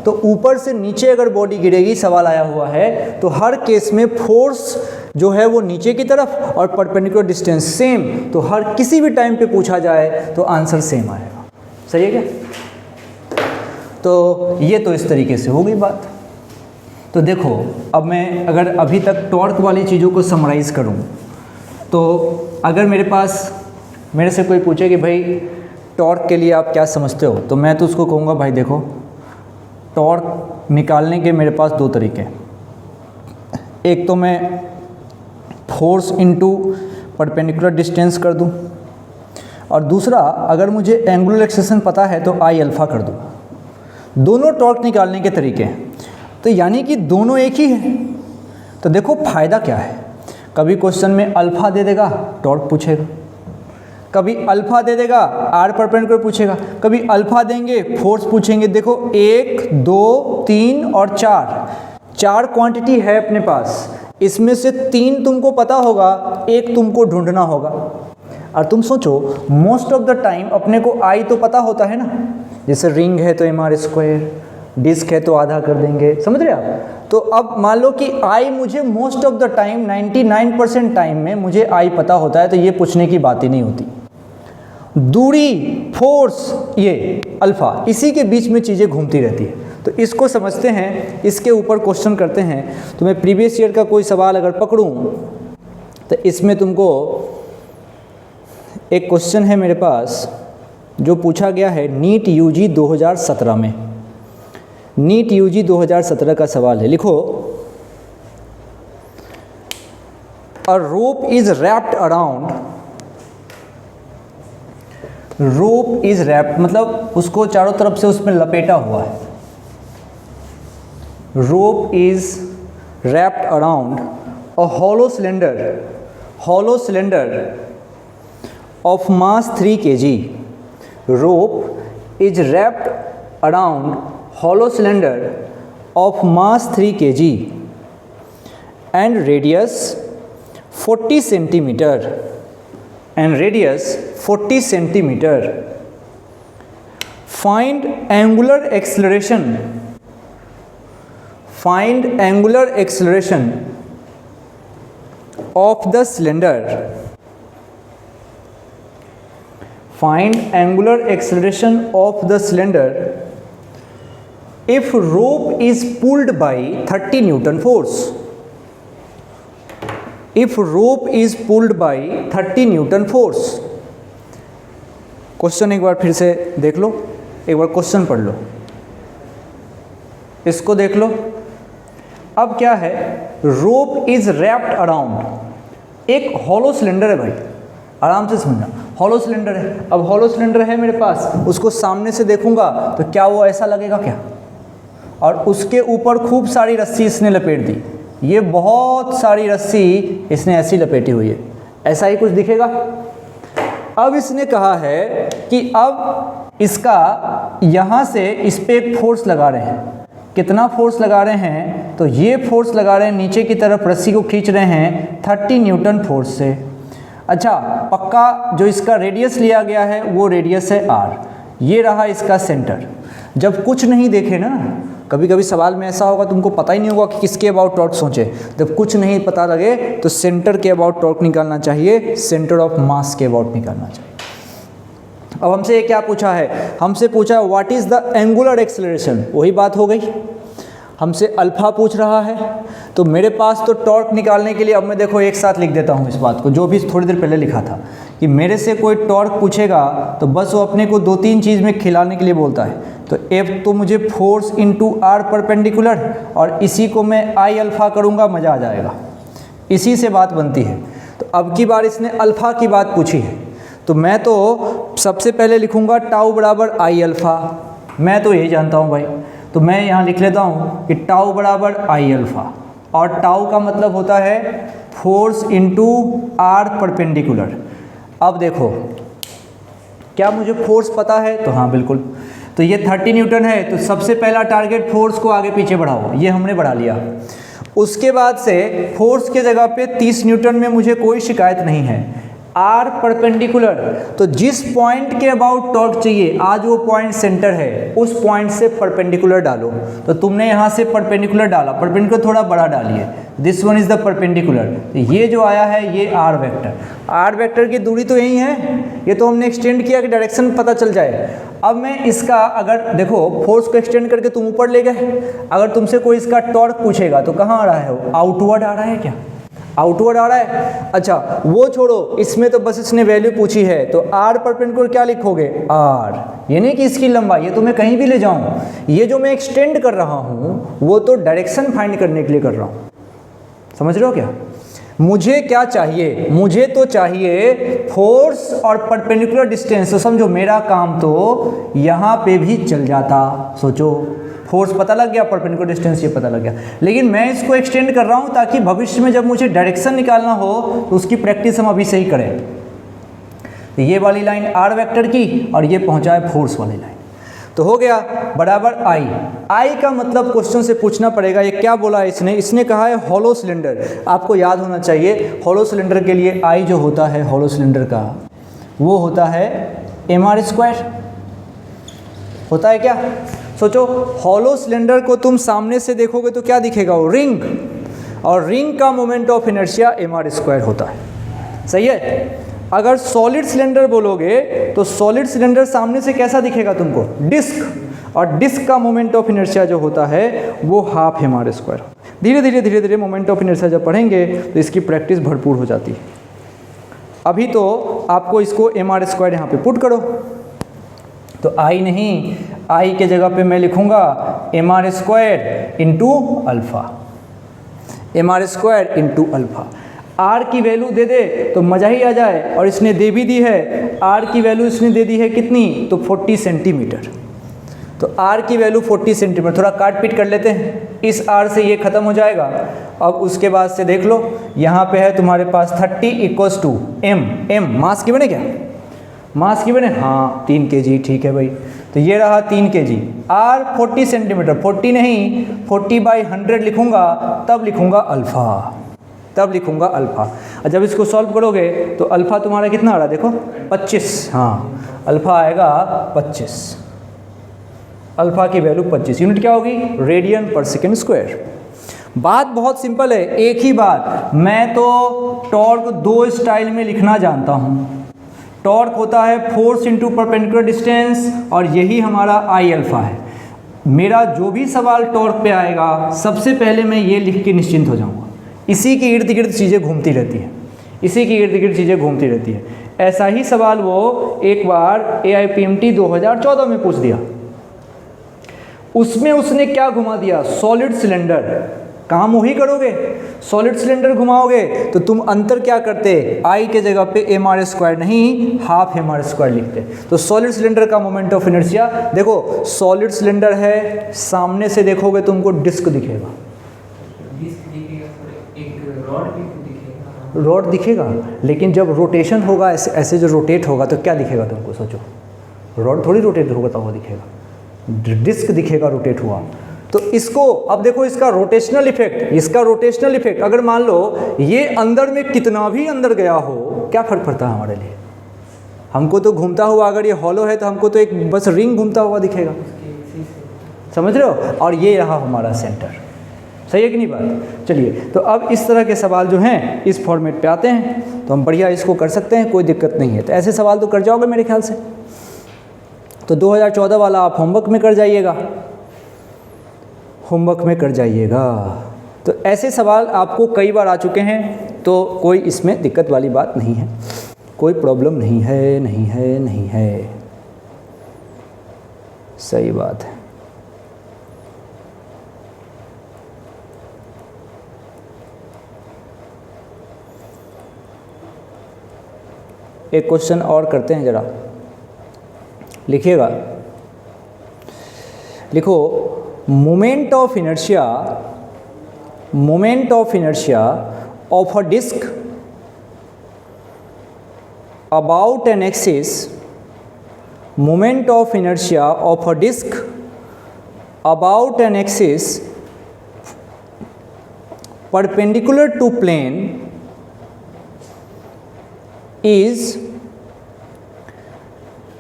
तो ऊपर से नीचे अगर बॉडी गिरेगी, सवाल आया हुआ है, तो हर केस में फोर्स जो है वो नीचे की तरफ और परपेंडिकुलर डिस्टेंस सेम। तो हर किसी भी टाइम पे पूछा जाए तो आंसर सेम आएगा। सही है क्या? तो ये तो इस तरीके से हो गई बात। तो देखो, अब मैं अगर अभी तक टॉर्क वाली चीज़ों को समराइज़ करूं, तो अगर मेरे से कोई पूछे कि भाई टॉर्क के लिए आप क्या समझते हो, तो मैं तो उसको कहूँगा भाई देखो, टॉर्क निकालने के मेरे पास दो तरीके हैं। एक तो मैं फोर्स इनटू परपेंडिकुलर डिस्टेंस कर दूं, और दूसरा अगर मुझे एंगुलर एक्सेलरेशन पता है तो आई अल्फ़ा कर दूं। दोनों टॉर्क निकालने के तरीके हैं, तो यानी कि दोनों एक ही है। तो देखो फ़ायदा क्या है, कभी क्वेश्चन में अल्फ़ा दे देगा टॉर्क पूछेगा, कभी अल्फ़ा दे देगा आर परपेंडिकुलर पूछेगा, कभी अल्फ़ा देंगे फोर्स पूछेंगे। देखो 1, 2, 3 और 4 क्वांटिटी है अपने पास, इसमें से 3 तुमको पता होगा, 1 तुमको ढूंढना होगा। और तुम सोचो मोस्ट ऑफ द टाइम अपने को आई तो पता होता है ना, जैसे रिंग है तो mr², डिस्क है तो आधा कर देंगे, समझ रहे आप। तो अब मान लो कि आई मुझे most of the time 99% time में मुझे आई पता होता है, तो ये पूछने की बात ही नहीं होती। दूरी, फोर्स, ये अल्फ़ा, इसी के बीच में चीज़ें घूमती रहती है। तो इसको समझते हैं, इसके ऊपर क्वेश्चन करते हैं। तो मैं प्रीवियस ईयर का कोई सवाल अगर पकड़ूं तो इसमें तुमको एक क्वेश्चन है मेरे पास जो पूछा गया है नीट यूजी 2017 में। नीट यूजी 2017 का सवाल है, लिखो a rope is wrapped around, rope is wrapped मतलब उसको चारों तरफ से उसमें लपेटा हुआ है। Rope is wrapped around a hollow cylinder of mass 3 kg. Rope is wrapped around hollow cylinder of mass 3 kg and radius 40 centimeter and radius 40 centimeter. Find angular acceleration. Find angular acceleration of the cylinder. Find angular acceleration of the cylinder if rope is pulled by 30 Newton force. If rope is pulled by 30 Newton force. Question एक बार फिर से देख लो, एक बार क्वेश्चन पढ़ लो, इसको देख लो। अब क्या है, रोप इज रैप्ड अराउंड, एक हॉलो सिलेंडर है भाई, आराम से समझना, हॉलो सिलेंडर है। अब हॉलो सिलेंडर है मेरे पास, उसको सामने से देखूंगा तो क्या वो ऐसा लगेगा क्या? और उसके ऊपर खूब सारी रस्सी इसने लपेट दी, ये बहुत सारी रस्सी इसने ऐसी लपेटी हुई है, ऐसा ही कुछ दिखेगा। अब इसने कहा है कि अब इसका यहाँ से इस पे एक फोर्स लगा रहे हैं। कितना फोर्स लगा रहे हैं? तो ये फोर्स लगा रहे हैं, नीचे की तरफ रस्सी को खींच रहे हैं 30 न्यूटन फोर्स से। अच्छा, पक्का जो इसका रेडियस लिया गया है वो रेडियस है r, ये रहा इसका सेंटर। जब कुछ नहीं देखे ना, कभी कभी सवाल में ऐसा होगा तुमको पता ही नहीं होगा कि किसके अबाउट टॉर्क सोचे, जब कुछ नहीं पता लगे तो सेंटर के अबाउट टॉर्क निकालना चाहिए, सेंटर ऑफ मास के अबाउट निकालना चाहिए। अब हमसे ये क्या पूछा है? हमसे पूछा what is the angular acceleration, वही बात हो गई। हमसे अल्फा पूछ रहा है, तो मेरे पास तो टॉर्क निकालने के लिए, अब मैं देखो एक साथ लिख देता हूँ इस बात को, जो भी थोड़ी देर पहले लिखा था कि मेरे से कोई टॉर्क पूछेगा तो बस वो अपने को 2-3 चीज़ में खिलाने के लिए बोलता है। तो एफ तो मुझे फोर्स इंटू आर परपेंडिकुलर, और इसी को मैं आई अल्फ़ा करूँगा, मज़ा आ जाएगा, इसी से बात बनती है। तो अब की बार इसने अल्फ़ा की बात पूछी है, तो मैं तो सबसे पहले लिखूँगा टाउ बराबर आई अल्फ़ा, मैं तो यही जानता हूँ भाई, तो मैं यहाँ लिख लेता हूँ कि टाउ बराबर आई अल्फ़ा, और टाउ का मतलब होता है फोर्स इंटू आर परपेंडिकुलर। अब देखो, क्या मुझे फोर्स पता है? तो हाँ बिल्कुल, तो ये 30 न्यूटन है, तो सबसे पहला टारगेट फोर्स को आगे पीछे बढ़ाओ, ये हमने बढ़ा लिया। उसके बाद से फोर्स के जगह पे 30 न्यूटन में मुझे कोई शिकायत नहीं है। आर परपेंडिकुलर, तो जिस पॉइंट के अबाउट टॉर्क चाहिए, आज वो पॉइंट सेंटर है, उस पॉइंट से परपेंडिकुलर डालो। तो तुमने यहाँ से परपेंडिकुलर डाला, परपेंडिकुलर थोड़ा बड़ा डालिए, this one is the perpendicular. ये जो आया है ये आर वेक्टर, आर वेक्टर की दूरी तो यही है, ये तो हमने एक्सटेंड किया कि डायरेक्शन पता चल जाए। अब मैं इसका, अगर देखो फोर्स को एक्सटेंड करके तुम ऊपर ले गए, अगर तुमसे कोई इसका टॉर्क पूछेगा तो कहाँ आ रहा है वो? आउटवर्ड आ रहा है क्या? आउटवर्ड आ रहा है। अच्छा वो छोड़ो, इसमें तो बस इसने वैल्यू पूछी है, तो आर परपेंडिकुलर क्या लिखोगे? आर, ये नहीं कि इसकी लंबाई, ये तो मैं कहीं भी ले जाऊं, ये जो मैं एक्सटेंड कर रहा हूं वो तो डायरेक्शन फाइंड करने के लिए कर रहा हूं। समझ रहे हो क्या? मुझे क्या चाहिए? मुझे तो चाहिए फोर्स और परपेंडिकुलर डिस्टेंस। तो समझो मेरा काम तो यहाँ पे भी चल जाता। सोचो, फोर्स पता लग गया, परपेंडिकुलर डिस्टेंस ये पता लग गया, लेकिन मैं इसको एक्सटेंड कर रहा हूँ ताकि भविष्य में जब मुझे डायरेक्शन निकालना हो तो उसकी प्रैक्टिस हम अभी से ही करें। तो ये वाली लाइन आर वेक्टर की, और ये पहुँचा है फोर्स वाली लाइन, तो हो गया बराबर आई। आई का मतलब क्वेश्चन से पूछना पड़ेगा, ये क्या बोला है इसने? इसने कहा है हॉलो सिलेंडर। आपको याद होना चाहिए हॉलो सिलेंडर के लिए आई जो होता है हॉलो सिलेंडर का, वो होता है mr²। होता है क्या? सोचो, हॉलो सिलेंडर को तुम सामने से देखोगे तो क्या दिखेगा? वो रिंग, और रिंग का मोमेंट ऑफ इनर्शिया mr² होता है। सही है? अगर सॉलिड सिलेंडर बोलोगे तो सॉलिड सिलेंडर सामने से कैसा दिखेगा तुमको? डिस्क, और डिस्क का मोमेंट ऑफ इनर्शिया जो होता है वो हाफ mr²। धीरे धीरे मोमेंट ऑफ इनर्शिया जब पढ़ेंगे तो इसकी प्रैक्टिस भरपूर हो जाती है। अभी तो आपको इसको mr² यहाँ पे पुट करो, तो आई नहीं, आई के जगह पे मैं लिखूँगा mr² into alpha, mr² into alpha. R की वैल्यू दे दे तो मज़ा ही आ जाए, और इसने दे भी दी है, आर की वैल्यू इसने दे दी है कितनी, तो 40 सेंटीमीटर। तो आर की वैल्यू 40 सेंटीमीटर, थोड़ा काट पीट कर लेते हैं, इस आर से ये ख़त्म हो जाएगा। अब उसके बाद से देख लो, यहाँ पे है तुम्हारे पास 30 इक्वल्स टू m मास की बने क्या, मास की बने, हाँ 3 kg, ठीक है भाई। तो ये रहा 3 kg, आर 40 सेंटीमीटर, 40 नहीं 40/100 लिखूँगा, तब लिखूँगा अल्फ़ा, तब लिखूँगा अल्फ़ा। और जब इसको सॉल्व करोगे तो अल्फ़ा तुम्हारा कितना आ रहा है देखो, 25, हाँ अल्फ़ा आएगा 25, अल्फ़ा की वैल्यू 25। यूनिट क्या होगी, रेडियन पर सेकेंड स्क्वायर। बात बहुत सिंपल है, एक ही बात, मैं तो टॉर्क 2 स्टाइल में लिखना जानता हूँ। टॉर्क होता है फोर्स इंटू परपेंडिकुलर डिस्टेंस, और यही हमारा आई अल्फ़ा है। मेरा जो भी सवाल टॉर्क पे आएगा सबसे पहले मैं ये लिख के निश्चिंत हो जाऊँगा, इसी के इर्द गिर्द चीज़ें घूमती रहती हैं, इसी के इर्द गिर्द चीज़ें घूमती रहती है। ऐसा ही सवाल वो एक बार AIPMT 2014 में पूछ दिया, उसमें उसने क्या घुमा दिया, सॉलिड सिलेंडर। काम वही करोगे, सॉलिड सिलेंडर घुमाओगे तो तुम अंतर क्या करते, आई के जगह पे mr² नहीं हाफ mr² लिखते। तो सॉलिड सिलेंडर का मोमेंट ऑफ इनर्शिया देखो, सॉलिड सिलेंडर है, सामने से देखोगे तुमको डिस्क दिखेगा, रॉड दिखेगा, लेकिन जब रोटेशन होगा ऐसे ऐसे जो रोटेट होगा तो क्या दिखेगा तुमको, सोचो, रॉड थोड़ी रोटेट होगा तो वो दिखेगा, डिस्क दिखेगा रोटेट हुआ। तो इसको अब देखो, इसका रोटेशनल इफेक्ट, इसका रोटेशनल इफेक्ट अगर मान लो ये अंदर में कितना भी अंदर गया हो, क्या फ़र्क पड़ता है हमारे लिए, हमको तो घूमता हुआ, अगर ये हॉलो है तो हमको तो एक बस रिंग घूमता हुआ दिखेगा, समझ रहे हो। और ये रहा हमारा सेंटर, सही है कि नहीं बात। चलिए, तो अब इस तरह के सवाल जो हैं इस फॉर्मेट पे आते हैं, तो हम बढ़िया इसको कर सकते हैं, कोई दिक्कत नहीं है। तो ऐसे सवाल तो कर जाओगे मेरे ख्याल से। तो 2014 वाला आप होमवर्क में कर जाइएगा, होमवर्क में कर जाइएगा। तो ऐसे सवाल आपको कई बार आ चुके हैं, तो कोई इसमें दिक्कत वाली बात नहीं है, कोई प्रॉब्लम नहीं है, नहीं है, नहीं है, सही बात है। एक क्वेश्चन और करते हैं, ज़रा लिखिएगा, लिखो moment of inertia of a disc about an axis, moment of inertia of a disc about an axis perpendicular to plane is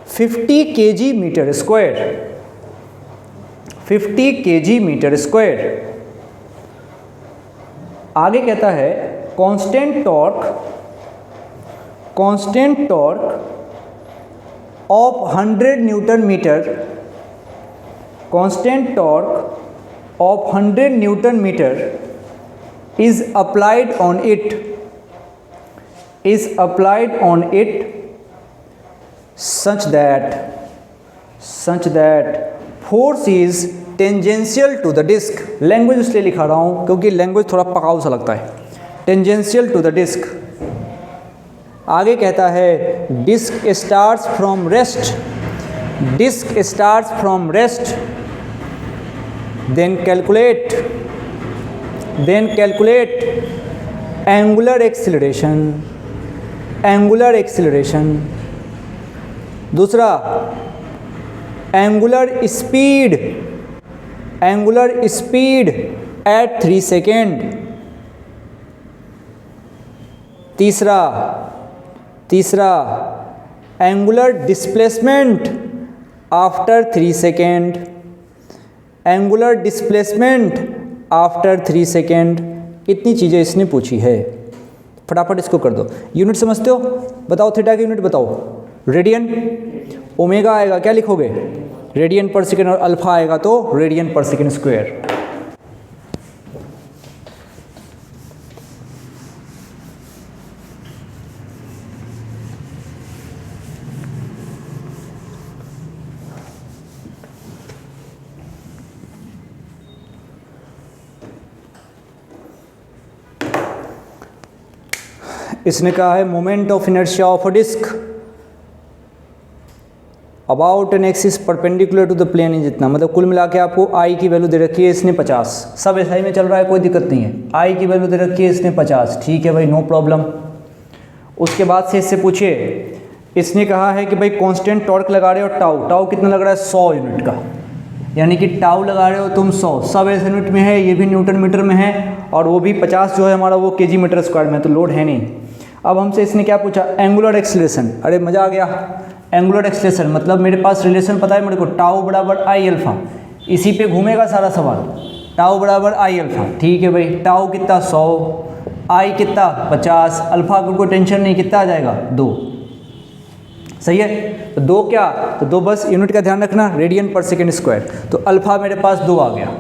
50 kg metre square, 50 kg metre square. आगे कहता है constant torque of 100 newton metre, constant torque of 100 newton metre is applied on it such that force is tangential to the disk। Language इसलिए लिखा रहा हूँ क्योंकि लैंग्वेज थोड़ा पकाऊ सा लगता है। Tangential to the disc. आगे कहता है disc starts from rest, then calculate angular acceleration. दूसरा एंगुलर स्पीड एट 3 सेकेंड। तीसरा angular displacement after 3 second, after 3 second. इतनी चीज़ें इसने पूछी है, फटाफट इसको कर दो। यूनिट समझते हो? बताओ थीटा की यूनिट बताओ। रेडियन, ओमेगा आएगा, क्या लिखोगे? रेडियन पर सेकेंड और अल्फा आएगा तो रेडियन पर सेकेंड स्क्वायर। इसने कहा है moment of inertia of a disc about an axis perpendicular to the plane is इतना, मतलब कुल मिला के आपको आई की वैल्यू दे रखी है इसने 50, सब एसआई में चल रहा है कोई दिक्कत नहीं है। आई की वैल्यू दे रखी है इसने 50, ठीक है भाई, नो प्रॉब्लम। उसके बाद से इससे पूछिए, इसने कहा है कि भाई कांस्टेंट टॉर्क लगा रहे हो टाउ, टाउ कितना लग रहा है 100 यूनिट का, यानी कि टाउ लगा रहे हो तुम 100, सब ऐसे यूनिट में है, ये भी न्यूटन मीटर में है और वो भी 50 जो है हमारा वो केजी मीटर स्क्वायर में, तो लोड है नहीं। अब हमसे इसने क्या पूछा, एंगुलर एक्सीलरेशन। अरे मज़ा आ गया, एंगुलर एक्सीलरेशन मतलब मेरे पास रिलेशन पता है मेरे को, टाउ बराबर आई अल्फा, इसी पे घूमेगा सारा सवाल, टाउ बराबर आई अल्फा, ठीक है भाई। टाउ कितना 100, आई कितना 50, अल्फा को कोई टेंशन नहीं, कितना आ जाएगा 2, सही है। तो 2 क्या, तो 2 बस यूनिट का ध्यान रखना, रेडियन पर सेकेंड स्क्वायर, तो अल्फा मेरे पास 2 आ गया,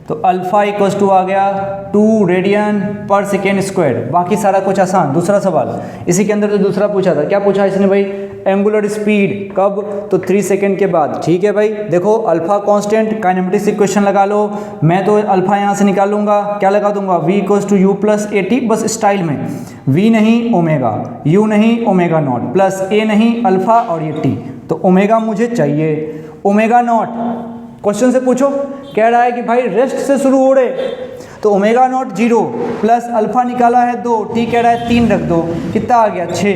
तो अल्फा इक्वल्स टू आ गया 2 रेडियन पर सेकेंड स्क्वायर। बाकी सारा कुछ आसान। दूसरा सवाल इसी के अंदर जो दूसरा पूछा था, क्या पूछा इसने भाई, एंगुलर स्पीड कब, तो 3 सेकेंड के बाद, ठीक है भाई। देखो अल्फा कांस्टेंट, काइनेमेटिक्स इक्वेशन लगा लो, मैं तो अल्फा यहाँ से निकालूंगा, क्या लगा दूंगा, v equals to U plus A T, बस स्टाइल में, v नहीं ओमेगा, u नहीं ओमेगा नॉट, प्लस a नहीं अल्फा और ये t, तो ओमेगा मुझे चाहिए, ओमेगा नॉट क्वेश्चन से पूछो, कह रहा है कि भाई रेस्ट से शुरू हो रहे, तो ओमेगा नॉट 0 प्लस अल्फा निकाला है 2, टी कह रहा है 3 रख दो, कितना आ गया 6,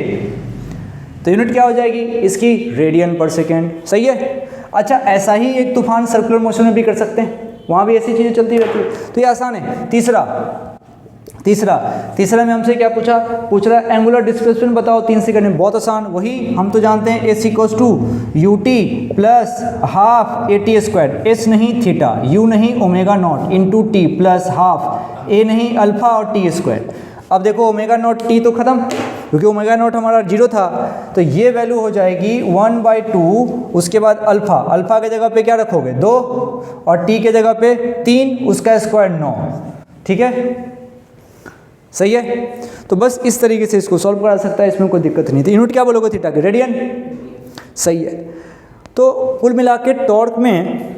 तो यूनिट क्या हो जाएगी इसकी, रेडियन पर सेकेंड, सही है। अच्छा ऐसा ही एक तूफान सर्कुलर मोशन में भी कर सकते हैं, वहाँ भी ऐसी चीज़ें चलती रहती है, तो ये आसान है। तीसरा में हमसे क्या पूछ रहा है, एंगुलर डिस्प्लेसमेंट बताओ 3 सेकंड में, बहुत आसान, वही हम तो जानते हैं, S equals to U T plus half A T square, S नहीं थीटा, यू नहीं omega nought into T plus half A नहीं अल्फा और टी स्क्वायर। अब देखो ओमेगा नॉट टी तो खत्म, क्योंकि ओमेगा नॉट हमारा 0 था, तो ये वैल्यू हो जाएगी 1/2, उसके बाद अल्फा, अल्फा के जगह पे क्या रखोगे 2 और टी के जगह पे 3, उसका स्क्वायर 9, ठीक है, सही है। तो बस इस तरीके से इसको सॉल्व करा सकता है, इसमें कोई दिक्कत नहीं थी। यूनिट क्या बोलोगे थीटा के, रेडियन, सही है। तो कुल मिला के टॉर्क में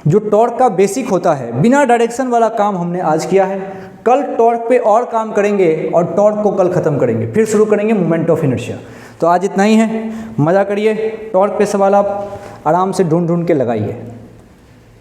जो टॉर्क का बेसिक होता है, बिना डायरेक्शन वाला काम हमने आज किया है। कल टॉर्क पे और काम करेंगे और टॉर्क को कल ख़त्म करेंगे, फिर शुरू करेंगे मोमेंट ऑफ इनर्शिया। तो आज इतना ही है, मज़ा करिए, टॉर्क पे सवाल आप आराम से ढूंढ के लगाइए।